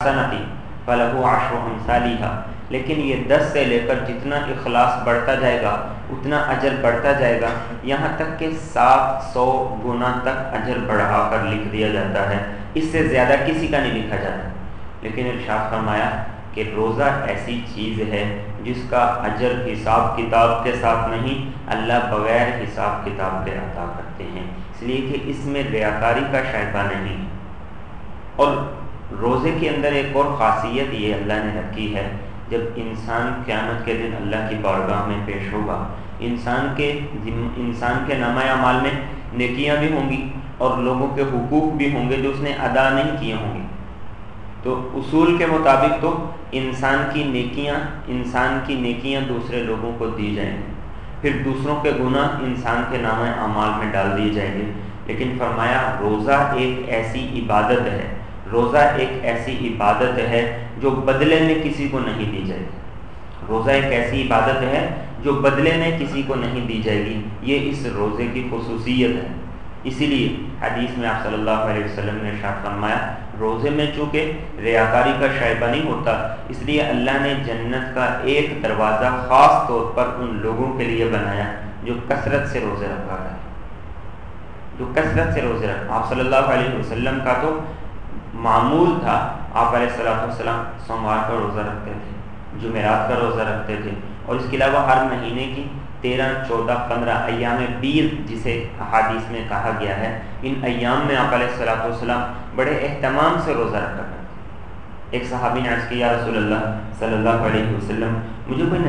حسنتی فلہ عشر امثالھا، لیکن یہ 10 سے لے کر جتنا اخلاص بڑھتا جائے گا اتنا اجر بڑھتا جائے گا، یہاں تک کہ 700 گنا تک اجر بڑھا کر لکھ دیا جاتا ہے، اس سے زیادہ کسی کا نہیں لکھا جاتا۔ لیکن ارشاد فرمایا کہ روزہ ایسی چیز ہے جس کا اجر حساب کتاب کے ساتھ نہیں، اللہ بغیر حساب کتاب کے عطا کرتے ہیں، اس لیے کہ اس میں ریاکاری کا شائبہ نہیں۔ اور روزے کے اندر ایک اور خاصیت یہ اللہ نے رکھی ہے، جب انسان قیامت کے دن اللہ کی بارگاہ میں پیش ہوگا، انسان کے نامہ اعمال میں نیکیاں بھی ہوں گی اور لوگوں کے حقوق بھی ہوں گے جو اس نے ادا نہیں کیے ہوں گے۔ تو اصول کے مطابق تو انسان کی نیکیاں دوسرے لوگوں کو دی جائیں گی، پھر دوسروں کے گناہ انسان کے نامہ اعمال میں ڈال دیے جائیں گے۔ لیکن فرمایا روزہ ایک ایسی عبادت ہے جو بدلے میں کسی کو نہیں دی جائے گی۔ روزہ ایک ایسی عبادت ہے جو بدلے میں کسی کو نہیں دی جائے گی، یہ اس روزے کی خصوصیت ہے۔ اسی لیے حدیث میں آپ صلی اللہ علیہ وسلم نے ارشاد فرمایا روزے میں چونکہ ریاکاری کا شائبہ نہیں ہوتا، اس لیے اللہ نے جنت کا ایک دروازہ خاص طور پر ان لوگوں کے لیے بنایا جو کثرت سے روزے رکھا ہے، آپ صلی اللہ علیہ وسلم کا تو معمول تھا، آپ علیہ السلام سوموار کا روزہ رکھتے تھے، جمعرات کا روزہ رکھتے تھے، اور اس کے علاوہ ہر مہینے کی 13، 14، 15 ایام بیض جسے احادیث میں کہا گیا ہے، ان ایام میں آپ علیہ السلام بڑے اہتمام سے روزہ رکھا کرتے تھے۔ ایک صحابی نے عرض کیا یا رسول اللہ صلی اللہ علیہ وسلم مجھے کوئی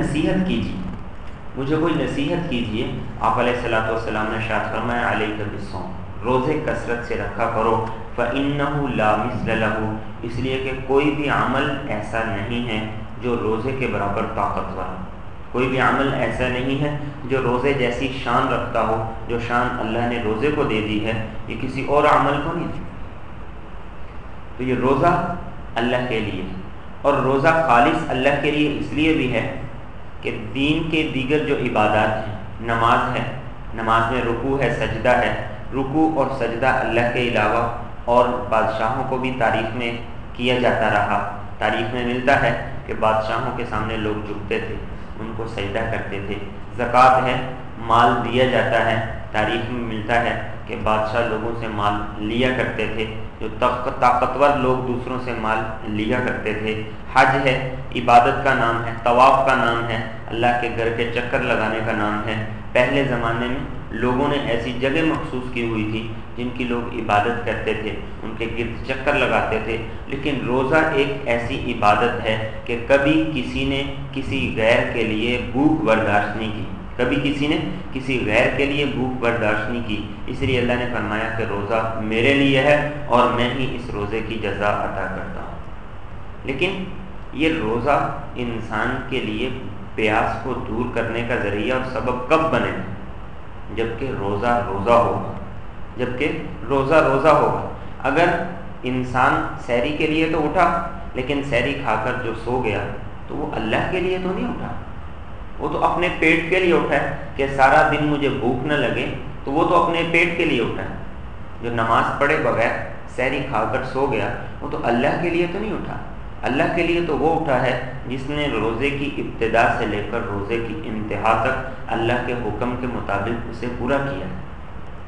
نصیحت کیجیے۔ آپ علیہ السلام نے ارشاد فرمایا علیک بالصوم، روزے کثرت سے رکھا کرو، فإنہ لا مثل لہ، اس لیے کہ کوئی بھی عمل ایسا نہیں ہے جو روزے کے برابر طاقتور ہو، کوئی بھی عمل ایسا نہیں ہے جو روزے جیسی شان رکھتا ہو، جو شان اللہ نے روزے کو دے دی ہے یہ کسی اور عمل کو نہیں دی۔ تو یہ روزہ اللہ کے لیے ہے، اور روزہ خالص اللہ کے لیے اس لیے بھی ہے کہ دین کے دیگر جو عبادات ہیں، نماز ہے، نماز میں رکوع ہے، سجدہ ہے، رکوع اور سجدہ اللہ کے علاوہ اور بادشاہوں کو بھی تاریخ میں کیا جاتا رہا۔ تاریخ میں ملتا ہے کہ بادشاہوں کے سامنے لوگ جھکتے تھے، ان کو سجدہ کرتے تھے۔ زکوٰۃ ہے، مال دیا جاتا ہے، تاریخ میں ملتا ہے کہ بادشاہ لوگوں سے مال لیا کرتے تھے، جو طاقتور لوگ دوسروں سے مال لیا کرتے تھے۔ حج ہے، عبادت کا نام ہے، طواف کا نام ہے، اللہ کے گھر کے چکر لگانے کا نام ہے۔ پہلے زمانے میں لوگوں نے ایسی جگہ مخصوص کی ہوئی تھی جن کی لوگ عبادت کرتے تھے، ان کے گرد چکر لگاتے تھے۔ لیکن روزہ ایک ایسی عبادت ہے کہ کبھی کسی نے کسی غیر کے لیے بھوک برداشت نہیں کی، کبھی کسی نے کسی غیر کے لیے بھوک برداشت نہیں کی، اس لیے اللہ نے فرمایا کہ روزہ میرے لیے ہے اور میں ہی اس روزے کی جزا عطا کرتا ہوں۔ لیکن یہ روزہ انسان کے لیے پیاس کو دور کرنے کا ذریعہ اور سبب کب بنے؟ جبکہ روزہ ہوگا۔ اگر انسان سحری کے لیے تو اٹھا، لیکن سحری کھا کر جو سو گیا تو وہ اللہ کے لیے تو نہیں اٹھا، وہ تو اپنے پیٹ کے لیے اٹھا ہے کہ سارا دن مجھے بھوک نہ لگے، تو وہ تو اپنے پیٹ کے لیے اٹھا ہے۔ جو نماز پڑھے بغیر سحری کھا کر سو گیا وہ تو اللہ کے لیے تو نہیں اٹھا، اللہ کے لیے تو وہ اٹھا ہے جس نے روزے کی ابتدا سے لے کر روزے کی انتہا تک اللہ کے حکم کے مطابق اسے پورا کیا ہے۔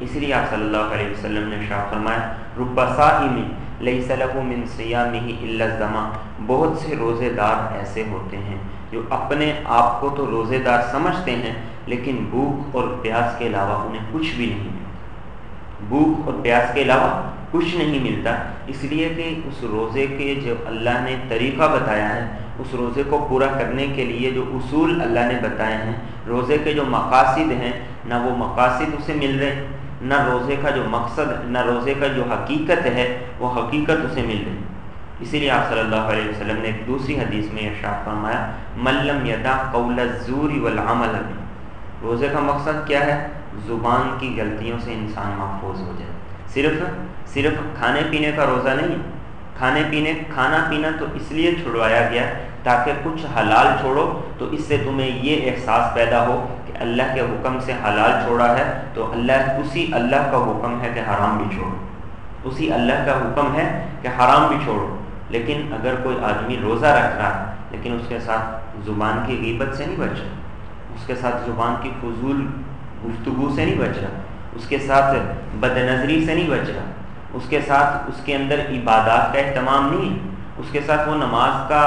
اس لیے آپ صلی اللہ علیہ وسلم نے ارشاد فرمایا رب صائم لیس لہ من صیامہ الا الظمأ، بہت سے روزے دار ایسے ہوتے ہیں جو اپنے آپ کو تو روزے دار سمجھتے ہیں لیکن بھوک اور پیاس کے علاوہ انہیں کچھ بھی نہیں ملتا، بھوک اور پیاس کے علاوہ کچھ نہیں ملتا، اس لیے کہ اس روزے کے جو اللہ نے طریقہ بتایا ہے، اس روزے کو پورا کرنے کے لیے جو اصول اللہ نے بتائے ہیں، روزے کے جو مقاصد ہیں نہ وہ مقاصد اسے مل رہے، نہ روزے کا جو مقصد، نہ روزے کا جو حقیقت ہے وہ حقیقت اسے مل رہی۔ اسی لیے آپ صلی اللہ علیہ وسلم نے ایک دوسری حدیث میں ارشاد فرمایا من لم یدع قول الزور والعمل به، روزے کا مقصد کیا ہے؟ زبان کی غلطیوں سے انسان محفوظ ہو جائے۔ صرف کھانے پینے کا روزہ نہیں، کھانا پینا تو اس لیے چھڑوایا گیا تاکہ کچھ حلال چھوڑو تو اس سے تمہیں یہ احساس پیدا ہو کہ اللہ کے حکم سے حلال چھوڑا ہے تو اسی اللہ کا حکم ہے کہ حرام بھی چھوڑو، اسی اللہ کا حکم ہے کہ حرام بھی چھوڑو۔ لیکن اگر کوئی آدمی روزہ رکھ رہا ہے لیکن اس کے ساتھ زبان کی غیبت سے نہیں بچ رہا، اس کے ساتھ زبان کی فضول گفتگو سے نہیں بچ رہا، اس کے ساتھ بد نظری سے نہیں بچ رہا، اس کے ساتھ اس کے اندر عبادات کا اہتمام نہیں ہے، اس کے ساتھ وہ نماز کا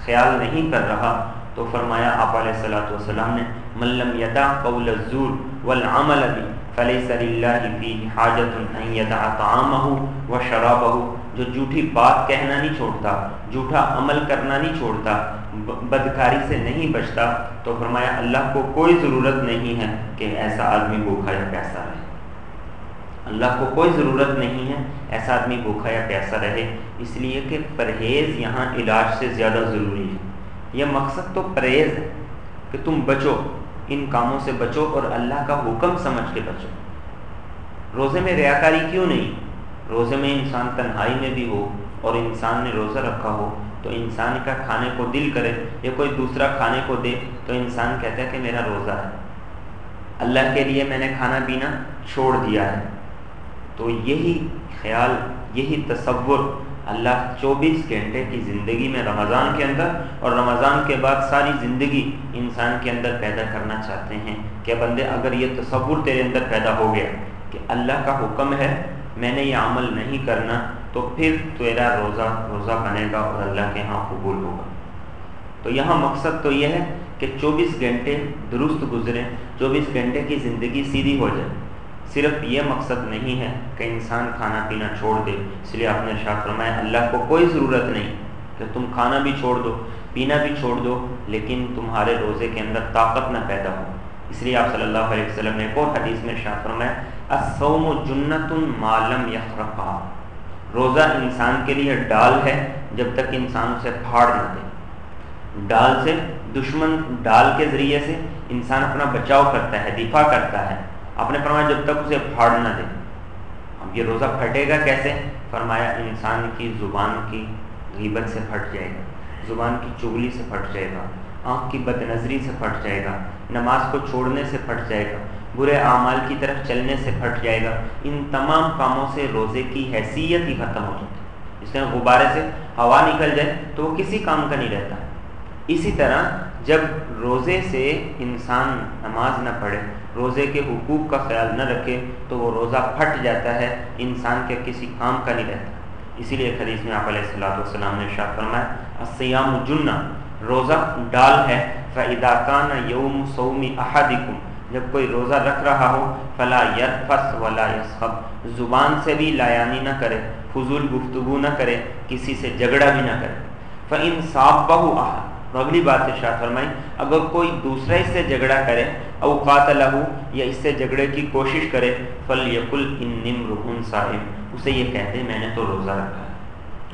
خیال نہیں کر رہا، تو فرمایا آپ علیہ الصلوۃ والسلام نے من لم یدع قول الزور والعمل به فلیس للہ فیہ حاجۃ ان یدع طعامہ وشرابہ، جو جھوٹی بات کہنا نہیں چھوڑتا، جھوٹا عمل کرنا نہیں چھوڑتا، بدکاری سے نہیں بچتا، تو فرمایا اللہ کو کوئی ضرورت نہیں ہے کہ ایسا آدمی بھوکا یا پیاسا رہے، اللہ کو کوئی ضرورت نہیں ہے ایسا آدمی بھوکا یا پیاسا رہے، اس لیے کہ پرہیز یہاں علاج سے زیادہ ضروری ہے۔ یہ مقصد تو پرہیز ہے کہ تم بچو، ان کاموں سے بچو اور اللہ کا حکم سمجھ کے بچو۔ روزے میں ریاکاری کیوں نہیں؟ روزے میں انسان تنہائی میں بھی ہو اور انسان نے روزہ رکھا ہو تو انسان کا کھانے کو دل کرے یا کوئی دوسرا کھانے کو دے تو انسان کہتا ہے کہ میرا روزہ ہے، اللہ کے لیے میں نے کھانا پینا چھوڑ دیا ہے۔ تو یہی خیال، یہی تصور اللہ 24 گھنٹے کی زندگی میں رمضان کے اندر اور رمضان کے بعد ساری زندگی انسان کے اندر پیدا کرنا چاہتے ہیں کہ بندے اگر یہ تصور تیرے اندر پیدا ہو گیا کہ اللہ کا حکم ہے میں نے یہ عمل نہیں کرنا، تو پھر تیرا روزہ بنے گا اور اللہ کے ہاں قبول ہوگا۔ تو یہاں مقصد تو یہ ہے کہ 24 گھنٹے درست گزریں، 24 گھنٹے کی زندگی سیدھی ہو جائے۔ صرف یہ مقصد نہیں ہے کہ انسان کھانا پینا چھوڑ دے، اس لیے آپ نے ارشاد فرمایا اللہ کو کوئی ضرورت نہیں کہ تم کھانا بھی چھوڑ دو، پینا بھی چھوڑ دو، لیکن تمہارے روزے کے اندر طاقت نہ پیدا ہو۔ اس لیے آپ صلی اللہ علیہ وسلم نے ایک اور حدیث میں ارشاد فرمایا الصوم جنۃ ما لم یخرقھا، روزہ انسان کے لیے ڈال ہے جب تک انسان اسے پھاڑ نہ دے۔ ڈال سے دشمن، ڈال کے ذریعے سے انسان اپنا بچاؤ کرتا ہے، دفاع کرتا ہے، آپ نے فرمایا جب تک اسے پھاڑ نہ دے۔ اب یہ روزہ پھٹے گا کیسے؟ فرمایا انسان کی زبان کی غیبت سے پھٹ جائے گا، زبان کی چغلی سے پھٹ جائے گا، آنکھ کی بد نظری سے پھٹ جائے گا، نماز کو چھوڑنے سے پھٹ جائے گا، برے اعمال کی طرف چلنے سے پھٹ جائے گا۔ ان تمام کاموں سے روزے کی حیثیت ہی ختم ہو جاتی ہے۔ اس طرح غبارے سے ہوا نکل جائے تو وہ کسی کام کا نہیں رہتا۔ اسی طرح جب روزے سے انسان نماز نہ پڑھے، روزے کے حقوق کا خیال نہ رکھے تو وہ روزہ پھٹ جاتا ہے، انسان کے کسی کام کا نہیں رہتا۔ اسی لیے حدیث میں آپ علیہ الصلوۃ والسلام نے ارشاد فرمایا الصیام جنہ، روزہ ڈال ہے، فاذا کان یوم صوم احدکم، جب کوئی روزہ رکھ رہا ہو فلا یرفث ولا یسخب، زبان سے بھی لایانی نہ کرے، فضول گفتگو نہ کرے، کسی سے جھگڑا بھی نہ کرے۔ فإن صابہ احد، اگلی بات ارشاد فرمائی اگر کوئی دوسرا اس سے جھگڑا کرے، او قاتلہ، یا اس سے جھگڑے کی کوشش کرے، فلیقل انی امرؤ صائم، اسے یہ کہتے میں نے تو روزہ رکھا ہے،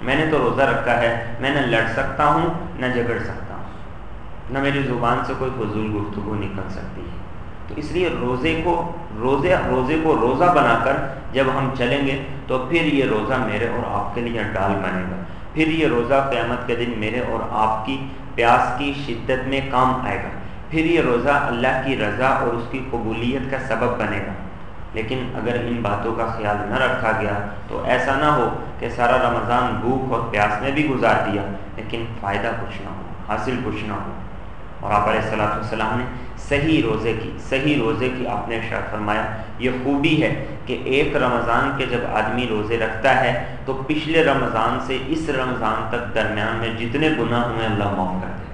میں نے تو روزہ رکھا ہے، میں نہ لڑ سکتا ہوں نہ جھگڑ سکتا ہوں، نہ میری زبان سے کوئی فضول گفتگو نکل سکتی ہے۔ تو اس لیے روزے کو روزہ بنا کر جب ہم چلیں گے تو پھر یہ روزہ میرے اور آپ کے لیے ڈال بنے گا، پھر یہ روزہ قیامت کے دن میرے اور آپ کی پیاس کی شدت میں کام آئے گا، پھر یہ روزہ اللہ کی رضا اور اس کی قبولیت کا سبب بنے گا۔ لیکن اگر ان باتوں کا خیال نہ رکھا گیا تو ایسا نہ ہو کہ سارا رمضان بھوک اور پیاس میں بھی گزار دیا لیکن فائدہ کچھ نہ ہو، حاصل کچھ نہ ہو۔ اور آپ علیہ الصلوۃ والسلام نے صحیح روزے کی آپ نے ارشاد فرمایا یہ خوبی ہے کہ ایک رمضان کے جب آدمی روزے رکھتا ہے تو پچھلے رمضان سے اس رمضان تک درمیان میں جتنے گناہ ہوئے اللہ معاف کر دیتے ہیں،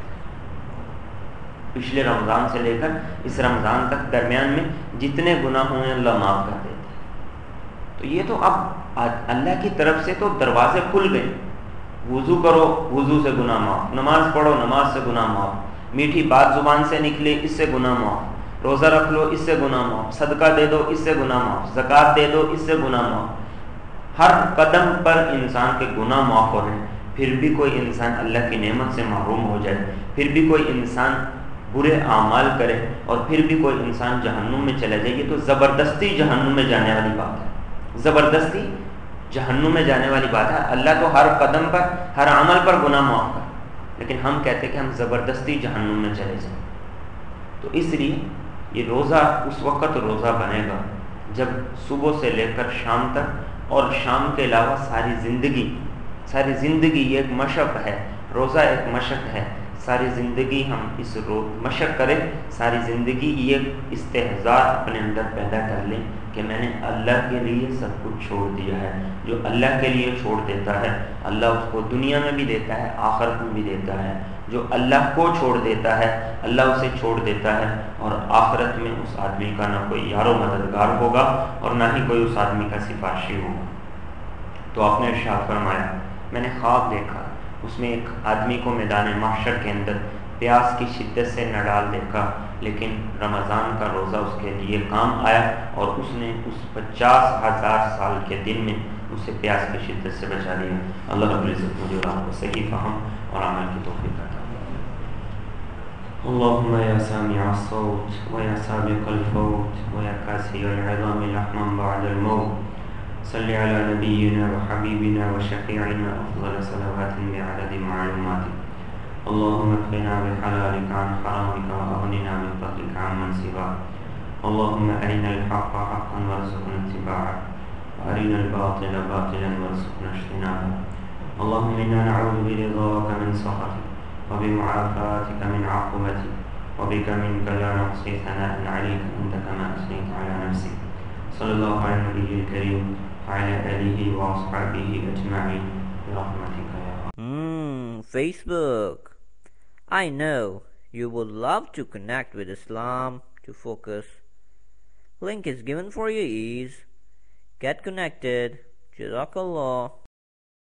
پچھلے رمضان سے لے کر اس رمضان تک درمیان میں جتنے گناہ ہوئے اللہ معاف کر دیتے ہیں۔ تو یہ تو اب اللہ کی طرف سے تو دروازے کھل گئے، وضو کرو وضو سے گناہ معاف، نماز پڑھو نماز سے گناہ معاف، میٹھی بات زبان سے نکلے اس سے گناہ معاف، روزہ رکھ لو اس سے گناہ معاف، صدقہ دے دو اس سے گناہ معاف، زکوٰۃ دے دو اس سے گناہ معاف، ہر قدم پر انسان کے گناہ معاف ہو رہے ہیں۔ پھر بھی کوئی انسان اللہ کی نعمت سے محروم ہو جائے، پھر بھی کوئی انسان برے اعمال کرے اور پھر بھی کوئی انسان جہنم میں چلا جائے، یہ تو زبردستی جہنم میں جانے والی بات ہے، زبردستی جہنم میں جانے والی بات ہے۔ اللہ تو ہر قدم پر ہر عمل پر گناہ معاف کر، لیکن ہم کہتے ہیں کہ ہم زبردستی جہنم میں چلے جائیں۔ تو اس لیے یہ روزہ اس وقت روزہ بنے گا جب صبح سے لے کر شام تک اور شام کے علاوہ ساری ساری زندگی یہ ایک مشق ہے، روزہ ایک مشق ہے، ساری زندگی ہم اس مشق کریں، ساری زندگی یہ استحضار اپنے اندر پیدا کر لیں کہ میں نے اللہ کے لیے سب کچھ چھوڑ دیا ہے۔ جو اللہ کے لیے چھوڑ دیتا ہے اللہ اس کو دنیا میں بھی دیتا ہے، آخرت میں بھی دیتا ہے۔ جو اللہ کو چھوڑ دیتا ہے اللہ اسے چھوڑ دیتا ہے، اور آخرت میں اس آدمی کا نہ کوئی یار و مددگار ہوگا اور نہ ہی کوئی اس آدمی کا سفارشی ہوگا۔ تو آپ نے ارشاد فرمایا میں نے خواب دیکھا، اس میں ایک آدمی کو میدان محشر کے اندر پیاس کی شدت سے نہ ڈال دیکھا، لیکن رمضان کا روزہ اس کے لیے کام آیا اور اس نے اس 50,000 سال کے دن میں اسے پیاس کی شدت سے بچا لیا۔ اللہ رب العزت مجھے اور آپ کو صحیح فہم اور عمل کی توفیق عطا فرمائے۔ اللهم يا سامع الصوت ويا سابق الفوت ويا كاسي العظام لحما بعد الموت صل على نبينا وحبيبنا وشفيعنا أفضل صلوات بعدد معلوماتك اللهم اكفنا بحلالك عن حرامك وأغننا من فضلك عمن سواك اللهم أرنا الحق حقا وارزقنا اتباعه وأرنا الباطل باطلا وارزقنا اجتنابه اللهم إنا نعوذ برضاك من سخطك وبمعافاتك من عقوبتك وبك منك لا نحصي ثناء عليك أنت كما أثنيت على نفسك صلى الله على النبي الكريم وعلى آله وأصحابه أجمعين برحمتك يا رب۔ Facebook. I know you would love to connect with Islam to focus. Link is given for your ease. Get connected. Jazakallah.